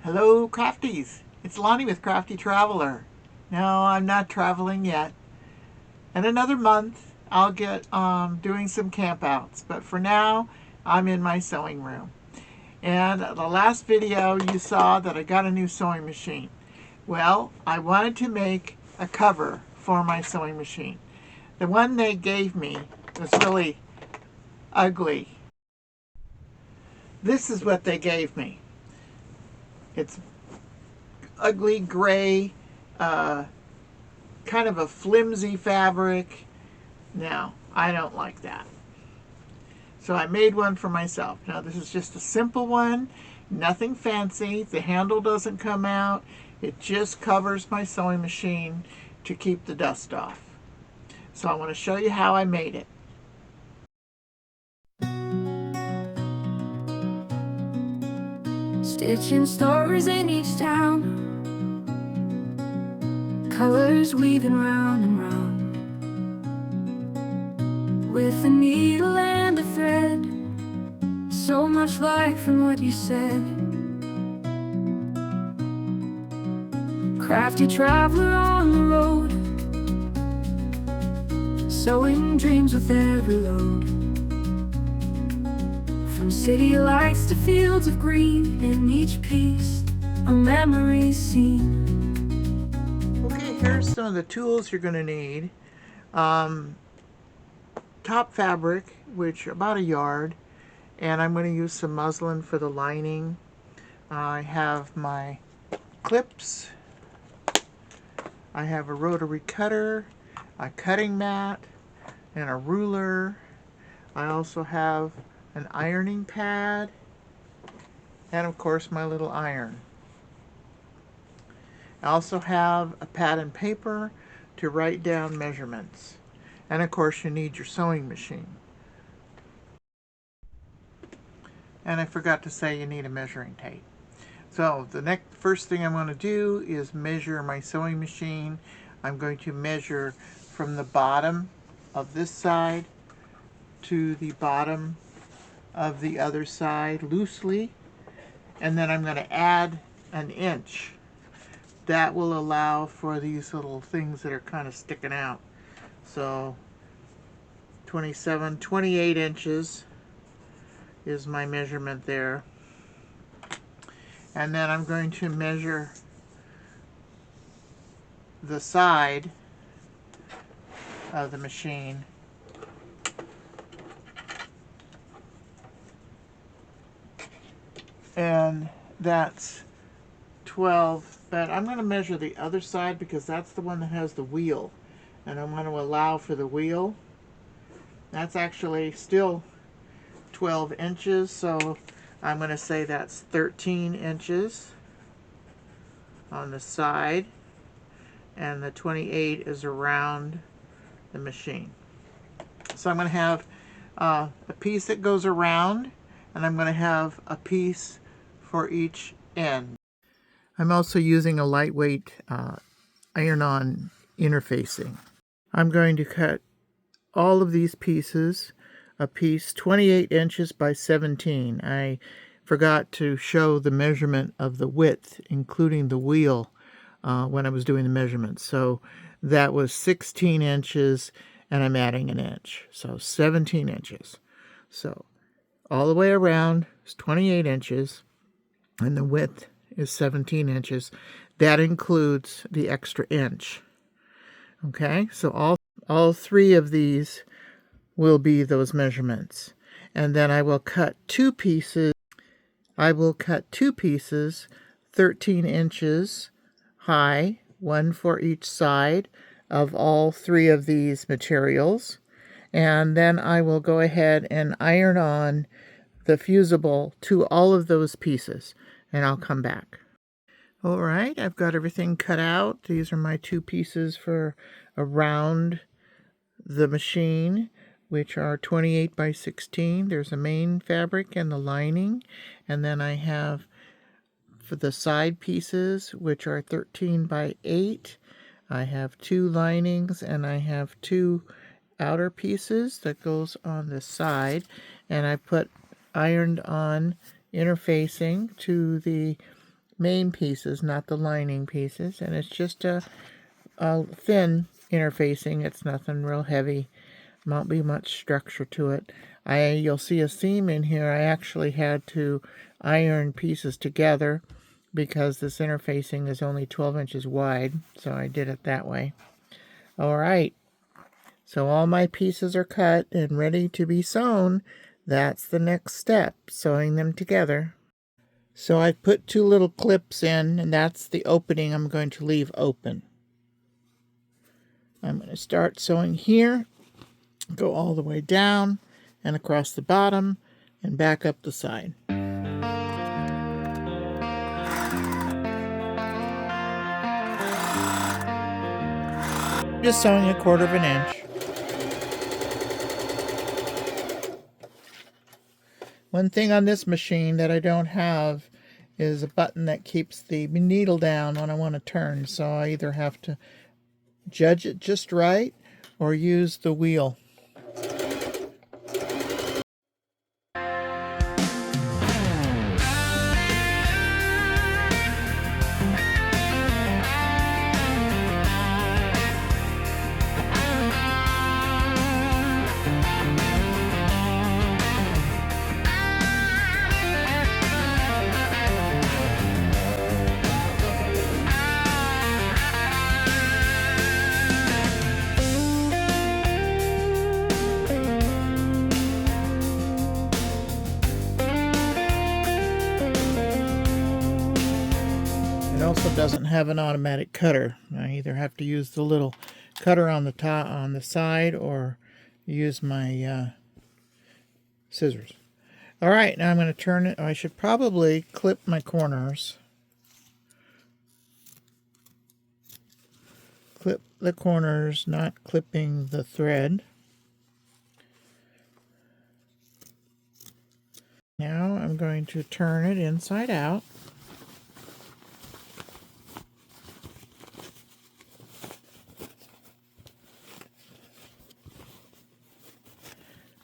Hello, Crafties. It's Lonnie with Crafty Traveler. No, I'm not traveling yet. In another month, I'll get doing some campouts. But for now, I'm in my sewing room. And the last video, you saw that I got a new sewing machine. Well, I wanted to make a cover for my sewing machine. The one they gave me was really ugly. This is what they gave me. It's ugly gray, uh, kind of a flimsy fabric. Now, I don't like that. So I made one for myself. Now, this is just a simple one, nothing fancy. The handle doesn't come out. It just covers my sewing machine to keep the dust off. So I want to show you how I made it. Stitching stories in each town, colors weaving round and round, with a needle and a thread, so much like from what you said. Crafty traveler on the road, sewing dreams with every load. From city lights to fields of green, in each piece a memory seen. Okay, here's some of the tools you're going to need. Top fabric, which about a yard, and I'm going to use some muslin for the lining. I have my clips. I have a rotary cutter, a cutting mat, and a ruler. I also have an ironing pad, and of course my little iron. I also have a pad and paper to write down measurements. And of course you need your sewing machine. And I forgot to say you need a measuring tape. So the first thing I'm going to do is measure my sewing machine. I'm going to measure from the bottom of this side to the bottom of the other side loosely, and then I'm going to add an inch. That will allow for these little things that are kind of sticking out. So 28 inches is my measurement there. And then I'm going to measure the side of the machine. And that's 12, but I'm going to measure the other side because that's the one that has the wheel, and I'm going to allow for the wheel. That's actually still 12 inches, so I'm going to say that's 13 inches on the side, and the 28 is around the machine. So I'm going to have a piece that goes around, and I'm going to have a piece for each end. I'm also using a lightweight iron-on interfacing. I'm going to cut all of these pieces, a piece 28 inches by 17. I forgot to show the measurement of the width, including the wheel, when I was doing the measurements. So that was 16 inches, and I'm adding an inch. So 17 inches. So all the way around is 28 inches, and the width is 17 inches. That includes the extra inch. Okay, so all three of these will be those measurements. And then I will cut two pieces. I will cut two pieces 13 inches high, one for each side of all three of these materials. And then I will go ahead and iron on the fusible to all of those pieces, and I'll come back. All right, I've got everything cut out. These are my two pieces for around the machine, which are 28 by 16. There's a main fabric and the lining, and then I have for the side pieces, which are 13 by 8. I have two linings, and I have two outer pieces that goes on the side, and I put ironed on interfacing to the main pieces, not the lining pieces, and it's just a thin interfacing. It's nothing real heavy. Won't be much structure to it. You'll see a seam in here. I actually had to iron pieces together because this interfacing is only 12 inches wide, so I did it that way. All right, so all my pieces are cut and ready to be sewn. That's the next step, sewing them together. So I put 2 little clips in, and that's the opening I'm going to leave open. I'm going to start sewing here, go all the way down and across the bottom and back up the side. Just sewing 1/4 of an inch. One thing on this machine that I don't have is a button that keeps the needle down when I want to turn, so I either have to judge it just right or use the wheel. It also doesn't have an automatic cutter. I either have to use the little cutter on the top, on the side, or use my scissors. All right, now I'm going to turn it. I should probably clip my corners. Clip the corners, not clipping the thread. Now I'm going to turn it inside out.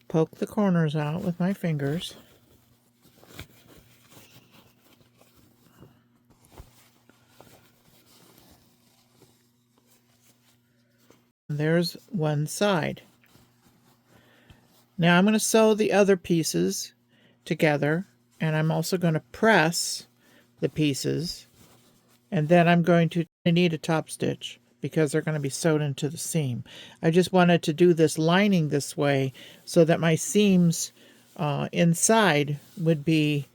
Poke the corners out with my fingers. There's one side. Now I'm going to sew the other pieces together, and I'm also going to press the pieces, and then I'm going to need a top stitch because they're going to be sewed into the seam. I just wanted to do this lining this way so that my seams inside would be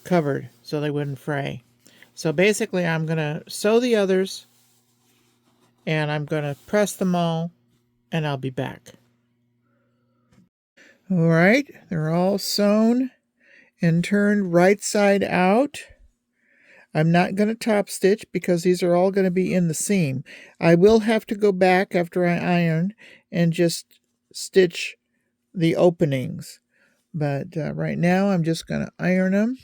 covered so they wouldn't fray. So basically I'm going to sew the others, and I'm going to press them all, and I'll be back. All right, they're all sewn and turned right side out. I'm not going to top stitch because these are all going to be in the seam. I will have to go back after I iron and just stitch the openings. But right now I'm just going to iron them.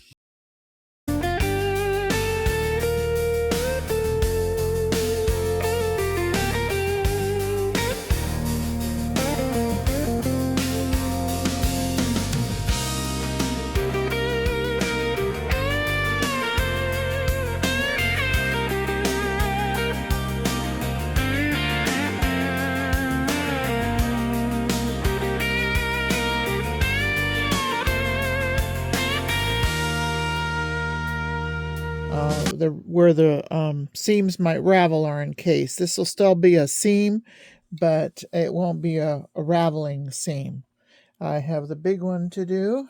Where the seams might ravel are encased. This will still be a seam, but it won't be a raveling seam. I have the big one to do.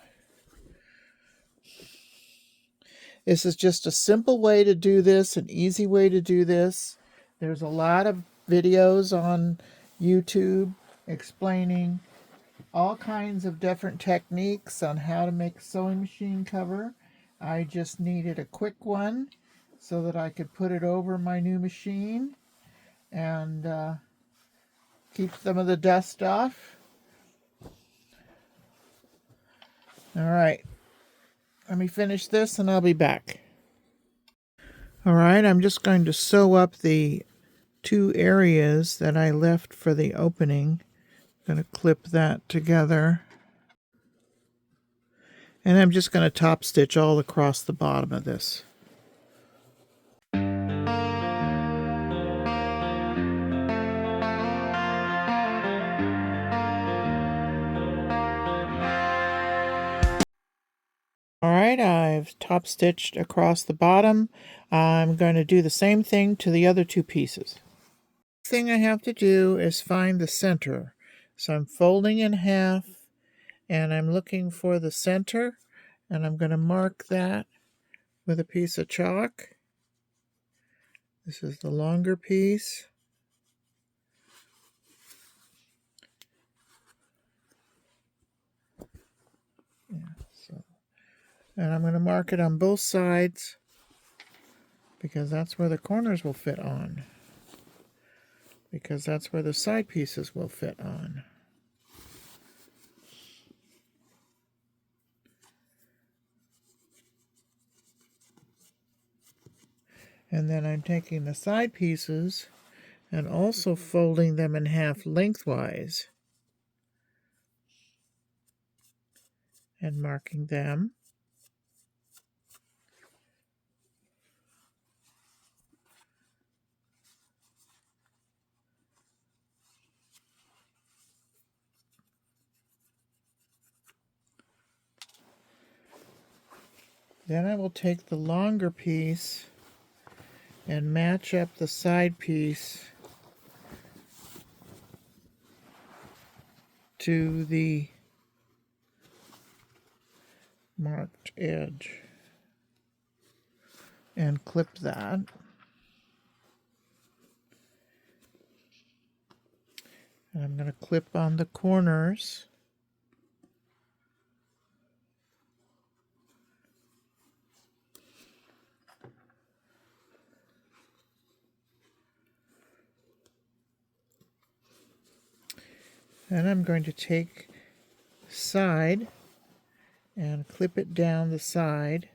This is just a simple way to do this, an easy way to do this. There's a lot of videos on YouTube explaining all kinds of different techniques on how to make a sewing machine cover. I just needed a quick one so that I could put it over my new machine and keep some of the dust off. All right, let me finish this and I'll be back. All right, I'm just going to sew up the 2 areas that I left for the opening. I'm going to clip that together. And I'm just going to top stitch all across the bottom of this. Alright, I've top stitched across the bottom. I'm going to do the same thing to the other two pieces. The thing I have to do is find the center. So I'm folding in half and I'm looking for the center, and I'm going to mark that with a piece of chalk. This is the longer piece. Yeah, and I'm going to mark it on both sides because that's where the corners will fit on. Because that's where the side pieces will fit on. And then I'm taking the side pieces and also folding them in half lengthwise and marking them. Then I will take the longer piece and match up the side piece to the marked edge and clip that. And I'm going to clip on the corners. And I'm going to take side and clip it down the side.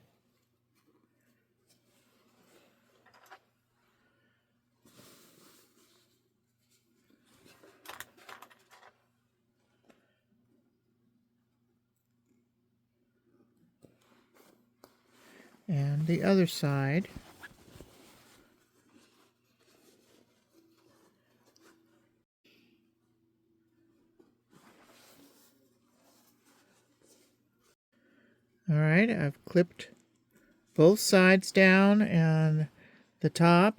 And the other side. Alright, I've clipped both sides down and the top.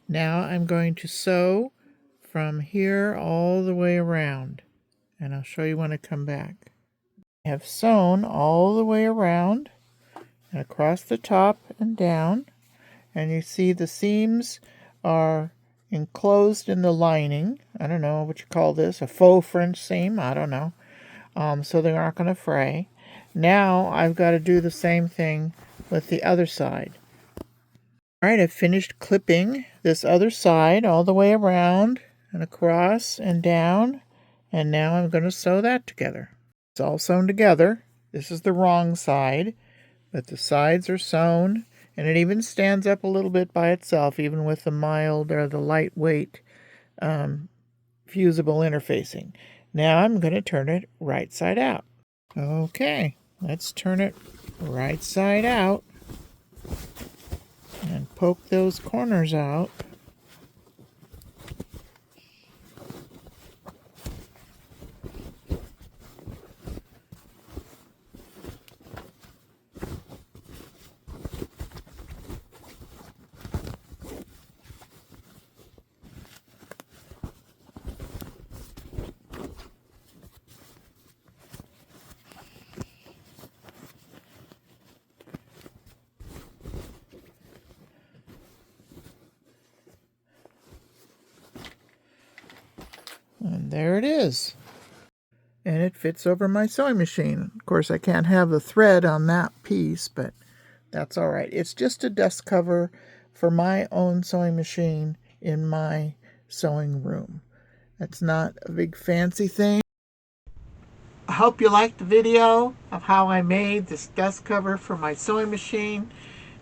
Now I'm going to sew from here all the way around, and I'll show you when I come back. I have sewn all the way around and across the top and down, and you see the seams are enclosed in the lining. I don't know what you call this, a faux French seam, I don't know. So they're not going to fray. Now I've got to do the same thing with the other side. Alright, I've finished clipping this other side all the way around and across and down, and now I'm going to sew that together. It's all sewn together. This is the wrong side, but the sides are sewn, and it even stands up a little bit by itself, even with the mild or the lightweight fusible interfacing. Now I'm going to turn it right side out. Okay, let's turn it right side out and poke those corners out. And there it is. And it fits over my sewing machine. Of course, I can't have the thread on that piece, but that's all right. It's just a dust cover for my own sewing machine in my sewing room. It's not a big fancy thing. I hope you liked the video of how I made this dust cover for my sewing machine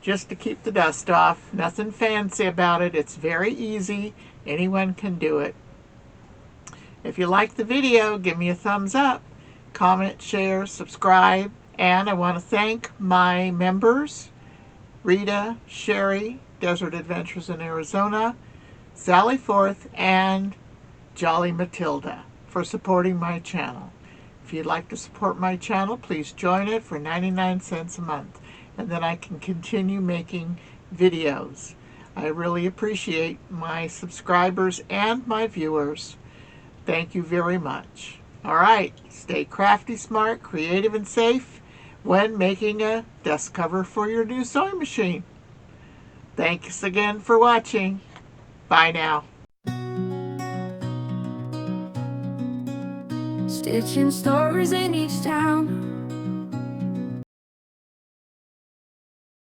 just to keep the dust off. Nothing fancy about it. It's very easy. Anyone can do it. If you like the video, give me a thumbs up. comment, share, subscribe. And I want to thank my members, Rita, Sherry, Desert Adventures in Arizona, Sally Forth, and Jolly Matilda for supporting my channel. If you'd like to support my channel, please join it for 99 cents a month, and then I can continue making videos. I really appreciate my subscribers and my viewers. Thank you very much. All right, stay crafty, smart, creative, and safe when making a desk cover for your new sewing machine. Thanks again for watching. Bye now. Stitching stores in each town,